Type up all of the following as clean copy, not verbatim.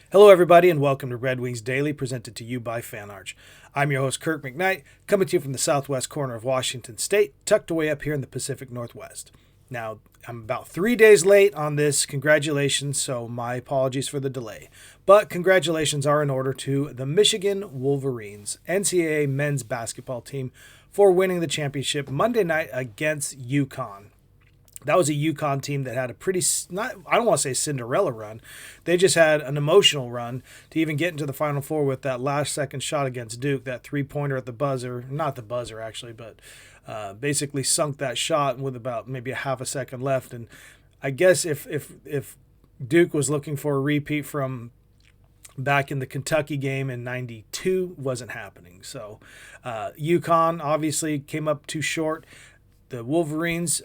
Hello, everybody, and welcome to Red Wings Daily, presented to you by FanArch. I'm your host, Kirk MckNight, coming to you from the southwest corner of Washington State, tucked away up here in the Pacific Northwest. Now, I'm about 3 days late on this. Congratulations, so my apologies for the delay. But congratulations are in order to the Michigan Wolverines, NCAA men's basketball team, for winning the championship Monday night against UConn. That was a UConn team that had a pretty, I don't want to say Cinderella run. They just had an emotional run to even get into the Final Four with that last second shot against Duke, that three-pointer at the buzzer. Not the buzzer, actually, but basically sunk that shot with about maybe a half a second left. And I guess if Duke was looking for a repeat from back in the Kentucky game in 92, wasn't happening. So UConn obviously came up too short. The Wolverines,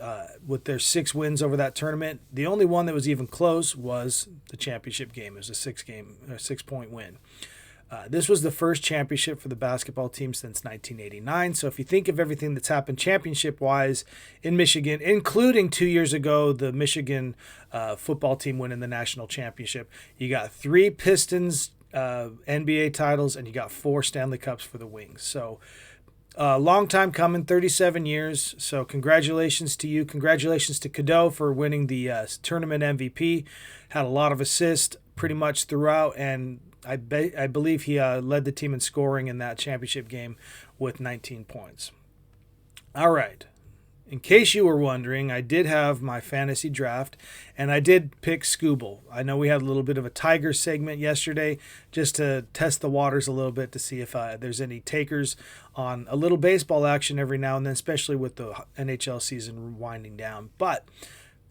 with their 6 wins over that tournament, the only one that was even close was the championship game. It was a 6-point win. This was the first championship for the basketball team since 1989. So if you think of everything that's happened championship-wise in Michigan, including 2 years ago, the Michigan football team winning the national championship, you got 3 Pistons NBA titles, and you got 4 Stanley Cups for the Wings. So long time coming, 37 years. So congratulations to you. Congratulations to Cadeau for winning the tournament MVP. Had a lot of assists pretty much throughout, and I believe he led the team in scoring in that championship game with 19 points. All right. In case you were wondering, I did have my fantasy draft, and I did pick Scooble. I know we had a little bit of a Tiger segment yesterday just to test the waters a little bit to see if there's any takers on a little baseball action every now and then, especially with the NHL season winding down. But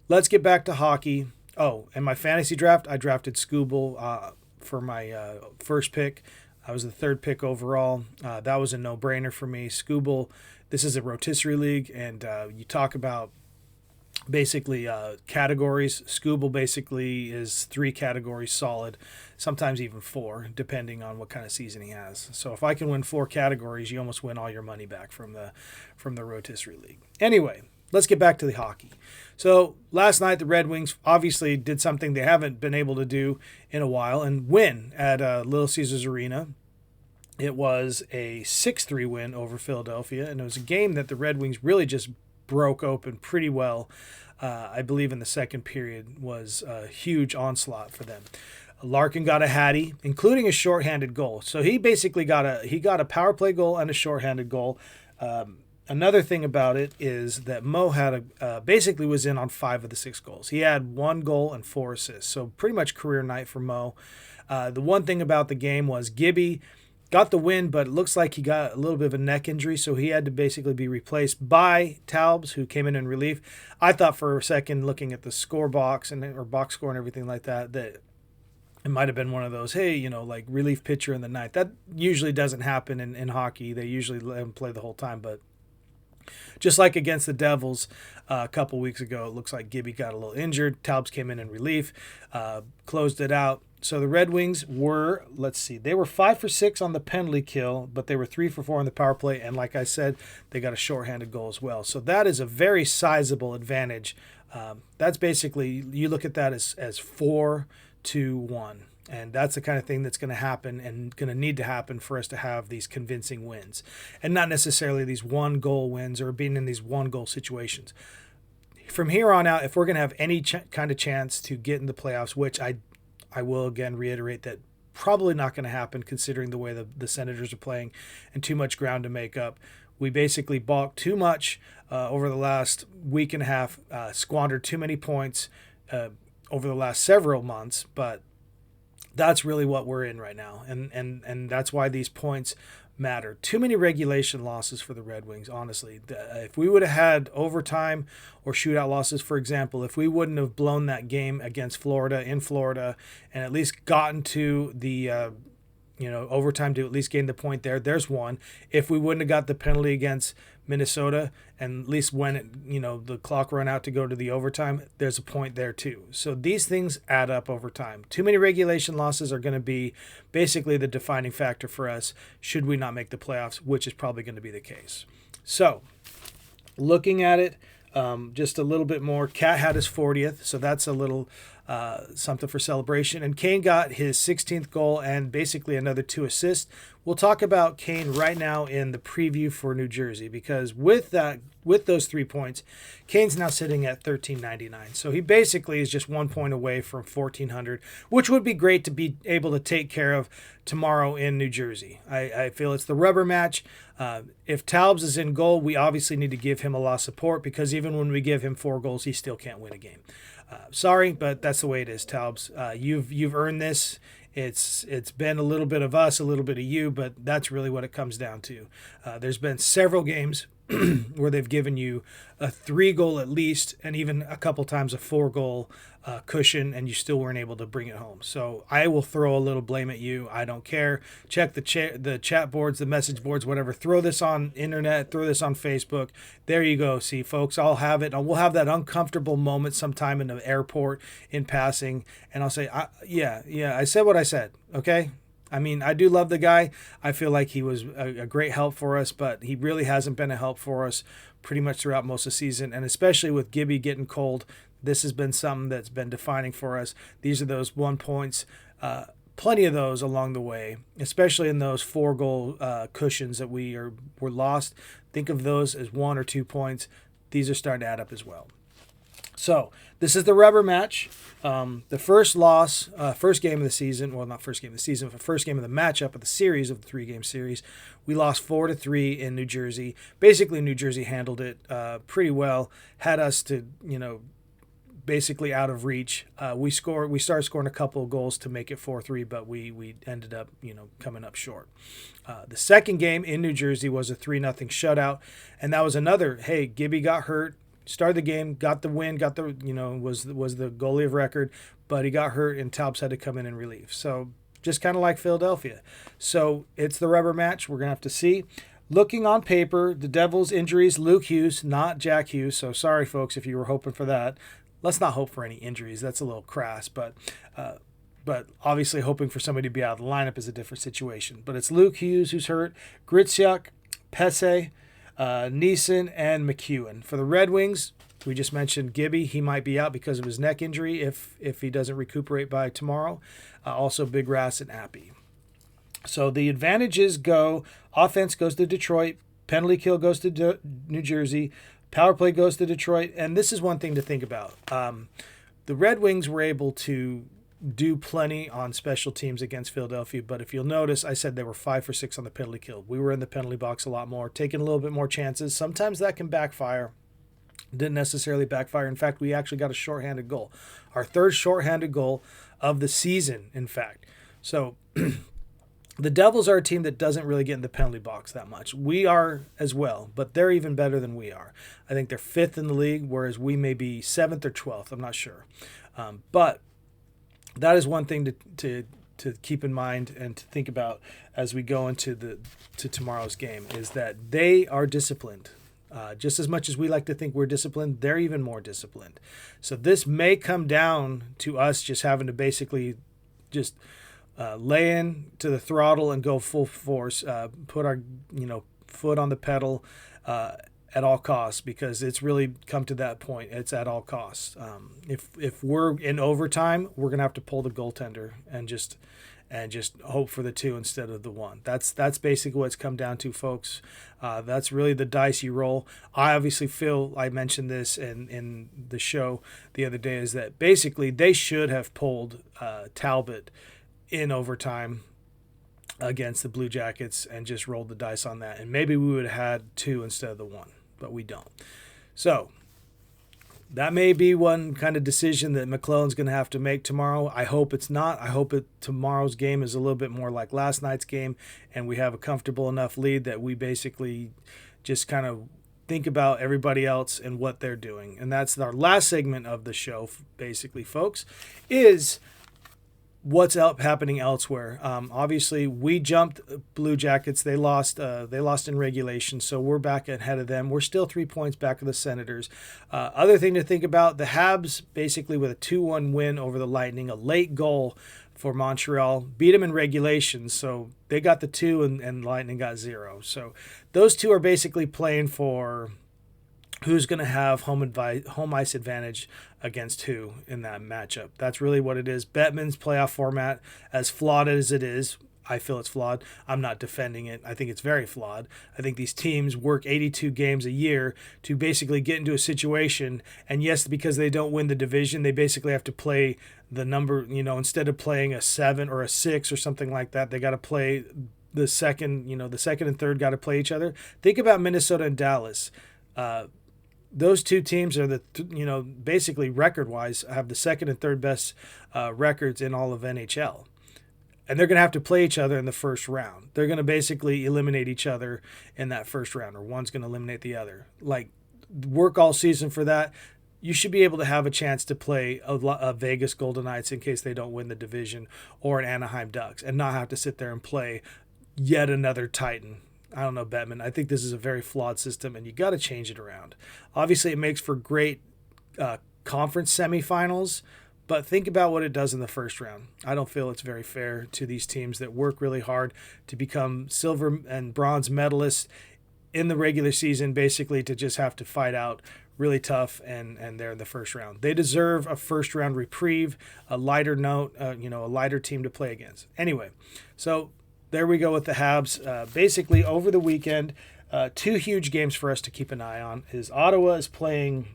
let's get back to hockey. Oh, and my fantasy draft, I drafted Scooble for my first pick. I was the 3rd pick overall. That was a no-brainer for me. Scooble, this is a rotisserie league, and you talk about basically categories. Scooble basically is 3 categories solid, sometimes even 4, depending on what kind of season he has. So if I can win 4 categories, you almost win all your money back from the rotisserie league. Anyway, let's get back to the hockey. So last night, the Red Wings obviously did something they haven't been able to do in a while and win at Little Caesars Arena. It was a 6-3 win over Philadelphia, and it was a game that the Red Wings really just broke open pretty well. I believe in the second period was a huge onslaught for them. Larkin got a hattie, including a shorthanded goal. So he basically got a power play goal and a shorthanded goal. Another thing about it is that Mo had basically was in on 5 of the 6 goals. He had 1 goal and 4 assists, so pretty much career night for Mo. The one thing about the game was Gibby got the win, but it looks like he got a little bit of a neck injury, so he had to basically be replaced by Taubes, who came in relief. I thought for a second, looking at the score box or box score and everything like that, that it might have been one of those, hey, like relief pitcher in the ninth. That usually doesn't happen in hockey. They usually let him play the whole time, but just like against the Devils a couple weeks ago, it looks like Gibby got a little injured. Taubes came in relief, closed it out. So the Red Wings were, they were 5 for 6 on the penalty kill, but they were 3 for 4 on the power play. And like I said, they got a shorthanded goal as well. So that is a very sizable advantage. That's basically, you look at that as 4-1. And that's the kind of thing that's going to happen and going to need to happen for us to have these convincing wins. And not necessarily these 1-goal wins or being in these 1-goal situations. From here on out, if we're going to have any kind of chance to get in the playoffs, which I will again reiterate that probably not going to happen considering the way the Senators are playing and too much ground to make up. We basically balked too much over the last week and a half, squandered too many points over the last several months, but that's really what we're in right now, and that's why these points matter. Too many regulation losses for the Red Wings, honestly. If we would have had overtime or shootout losses, for example, if we wouldn't have blown that game against Florida in Florida and at least gotten to the overtime to at least gain the point there's one. If we wouldn't have got the penalty against Minnesota and at least when the clock ran out to go to the overtime, there's a point there too. So these things add up over time. Too many regulation losses are going to be basically the defining factor for us should we not make the playoffs, which is probably going to be the case. So looking at it just a little bit more, Cat had his 40th, so that's a little something for celebration. And Kane got his 16th goal and basically another 2 assists. We'll talk about Kane right now in the preview for New Jersey, because with those 3 points, Kane's now sitting at 1399. So he basically is just 1 point away from 1400, which would be great to be able to take care of tomorrow in New Jersey. I feel it's the rubber match. If Taubes is in goal, we obviously need to give him a lot of support, because even when we give him 4 goals, he still can't win a game. Sorry, but that's the way it is, Taubes. You've earned this. It's been a little bit of us, a little bit of you, but that's really what it comes down to. There's been several games where they've given you a 3 goal at least, and even a couple times a 4 goal cushion, and you still weren't able to bring it home. So I will throw a little blame at you. I don't care. Check the chat boards, the message boards, whatever. Throw this on internet. Throw this on Facebook. There you go. See, folks, I'll have it. We'll have that uncomfortable moment sometime in the airport in passing, and I'll say, yeah, I said what I said. Okay. I mean, I do love the guy. I feel like he was a great help for us, but he really hasn't been a help for us pretty much throughout most of the season. And especially with Gibby getting cold, this has been something that's been defining for us. These are those 1 points, plenty of those along the way, especially in those 4 goal cushions that were lost. Think of those as 1 or 2 points. These are starting to add up as well. So this is the rubber match. The first loss, first game of the season. Well, not first game of the season, but first game of the matchup of the series, of the 3-game series. We lost 4-3 in New Jersey. Basically, New Jersey handled it pretty well. Had us to, basically out of reach. We started scoring a couple of goals to make it 4-3, but we ended up, coming up short. The second game in New Jersey was a 3-0 shutout, and that was another. Hey, Gibby got hurt. Started the game, got the win, was the goalie of record, but he got hurt and Taubes had to come in and relieve. So just kind of like Philadelphia. So it's the rubber match. We're going to have to see. Looking on paper, the Devils' injuries, Luke Hughes, not Jack Hughes. So sorry, folks, if you were hoping for that. Let's not hope for any injuries. That's a little crass, but obviously hoping for somebody to be out of the lineup is a different situation. But it's Luke Hughes who's hurt, Gritsuk, Pesse, Neeson, and McEwen. For the Red Wings, we just mentioned Gibby. He might be out because of his neck injury if he doesn't recuperate by tomorrow. Also Big Rass and Appy. So the advantages go, offense goes to Detroit, penalty kill goes to New Jersey, power play goes to Detroit, and this is one thing to think about. The Red Wings were able to do plenty on special teams against Philadelphia, but if you'll notice, I said they were 5 for 6 on the penalty kill. We were in the penalty box a lot more, taking a little bit more chances. Sometimes that can backfire. Didn't necessarily backfire. In fact, we actually got a shorthanded goal. Our third shorthanded goal of the season, in fact. So the Devils are a team that doesn't really get in the penalty box that much. We are as well, but they're even better than we are. I think they're 5th in the league, whereas we may be 7th or 12th. I'm not sure. But that is one thing to keep in mind and to think about as we go into tomorrow's game, is that they are disciplined. Just as much as we like to think we're disciplined, they're even more disciplined. So this may come down to us just having to basically just lay in to the throttle and go full force, put our foot on the pedal at all costs, because it's really come to that point. It's at all costs. If we're in overtime, we're gonna have to pull the goaltender and just hope for the 2 instead of the 1. That's basically what it's come down to, folks. That's really the dice you roll. I obviously feel, I mentioned this in the show the other day, is that basically they should have pulled Talbot in overtime against the Blue Jackets and just rolled the dice on that, and maybe we would have had 2 instead of the 1, but we don't. So that may be one kind of decision that McClellan's going to have to make tomorrow. I hope it's not. I hope tomorrow's game is a little bit more like last night's game, and we have a comfortable enough lead that we basically just kind of think about everybody else and what they're doing. And that's our last segment of the show, basically, folks, is what's happening elsewhere. Obviously, we jumped Blue Jackets. They lost in regulation, so we're back ahead of them. We're still 3 points back of the Senators. Other thing to think about, the Habs, basically with a 2-1 win over the Lightning, a late goal for Montreal, beat them in regulation, so they got the 2 and Lightning got 0. So those two are basically playing for who's going to have home ice advantage against who in that matchup. That's really what it is. Bettman's playoff format, as flawed as it is, I feel it's flawed. I'm not defending it. I think it's very flawed. I think these teams work 82 games a year to basically get into a situation. And yes, because they don't win the division, they basically have to play the number, instead of playing a 7 or a 6 or something like that, they got to play the second and third got to play each other. Think about Minnesota and Dallas. Those two teams are basically record-wise have the second and third best records in all of NHL. And they're going to have to play each other in the first round. They're going to basically eliminate each other in that first round, or one's going to eliminate the other. Like, work all season for that. You should be able to have a chance to play a Vegas Golden Knights in case they don't win the division, or an Anaheim Ducks, and not have to sit there and play yet another Titan. I don't know, Bettman. I think this is a very flawed system, and you got to change it around. Obviously, it makes for great conference semifinals, but think about what it does in the first round. I don't feel it's very fair to these teams that work really hard to become silver and bronze medalists in the regular season, basically to just have to fight out really tough, and they're in the first round. They deserve a first round reprieve, a lighter note, a lighter team to play against. Anyway, so there we go with the Habs. Basically, over the weekend, two huge games for us to keep an eye on is Ottawa is playing.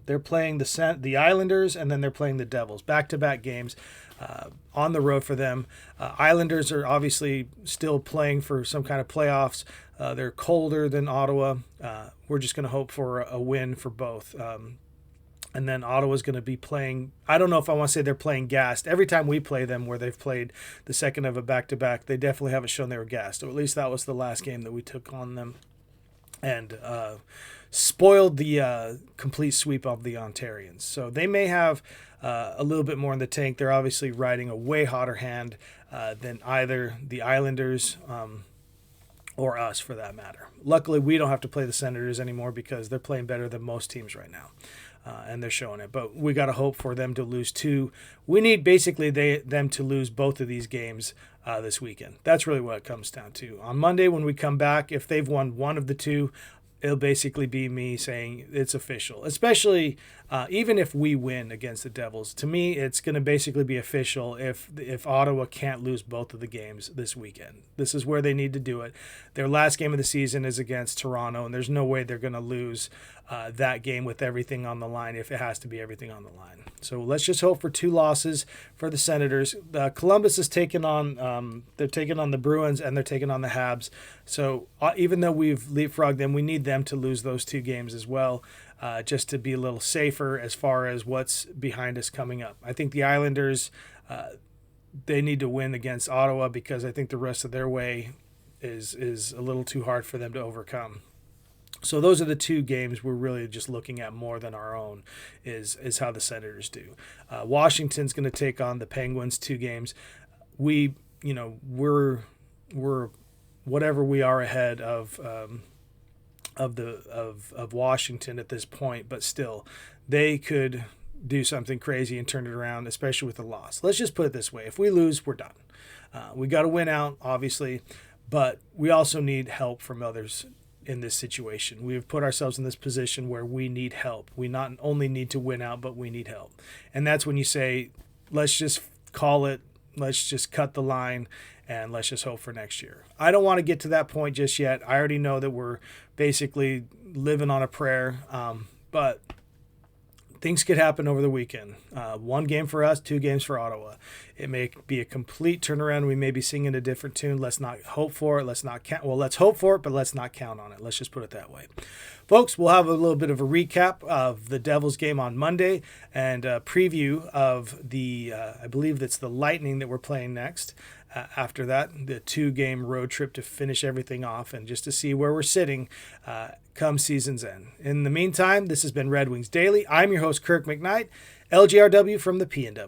They're playing the Islanders, and then they're playing the Devils. Back-to-back games on the road for them. Islanders are obviously still playing for some kind of playoffs. They're colder than Ottawa. We're just going to hope for a win for both. And then Ottawa's going to be playing. I don't know if I want to say they're playing gassed. Every time we play them where they've played the second of a back-to-back, they definitely haven't shown they were gassed. Or at least that was the last game that we took on them. And spoiled the complete sweep of the Ontarians. So they may have a little bit more in the tank. They're obviously riding a way hotter hand than either the Islanders or us, for that matter. Luckily, we don't have to play the Senators anymore because they're playing better than most teams right now. And they're showing it. But we got to hope for them to lose two. We need basically them to lose both of these games this weekend. That's really what it comes down to. On Monday, when we come back, if they've won one of the two, it'll basically be me saying it's official, especially even if we win against the Devils. To me, it's going to basically be official if Ottawa can't lose both of the games this weekend. This is where they need to do it. Their last game of the season is against Toronto, and there's no way they're going to lose that game with everything on the line if it has to be everything on the line. So let's just hope for two losses for the Senators. Columbus is taking on they're taking on the Bruins, and they're taking on the Habs. So even though we've leapfrogged them, we need them to lose those two games as well, just to be a little safer as far as what's behind us coming up. I think the Islanders, they need to win against Ottawa because I think the rest of their way is a little too hard for them to overcome. So those are the two games we're really just looking at more than our own is how the Senators do. Washington's going to take on the Penguins, 2 games. We're whatever we are ahead of Washington at this point, but still they could do something crazy and turn it around, especially with a loss. Let's just put it this way. If we lose, we're done. We got to win out, obviously, but we also need help from others in this situation. We have put ourselves in this position where we need help. We not only need to win out, but we need help. And that's when you say, let's just call it, let's just cut the line, and let's just hope for next year. I don't want to get to that point just yet. I already know that we're basically living on a prayer, but things could happen over the weekend. 1 game for us, 2 games for Ottawa. It may be a complete turnaround. We may be singing a different tune. Let's not hope for it. Let's not count. Well, let's hope for it, but let's not count on it. Let's just put it that way. Folks, we'll have a little bit of a recap of the Devils game on Monday and a preview of the, I believe that's the Lightning that we're playing next. After that, the 2-game road trip to finish everything off and just to see where we're sitting come season's end. In the meantime, this has been Red Wings Daily. I'm your host, Kirk MckNight, LGRW from the PNW.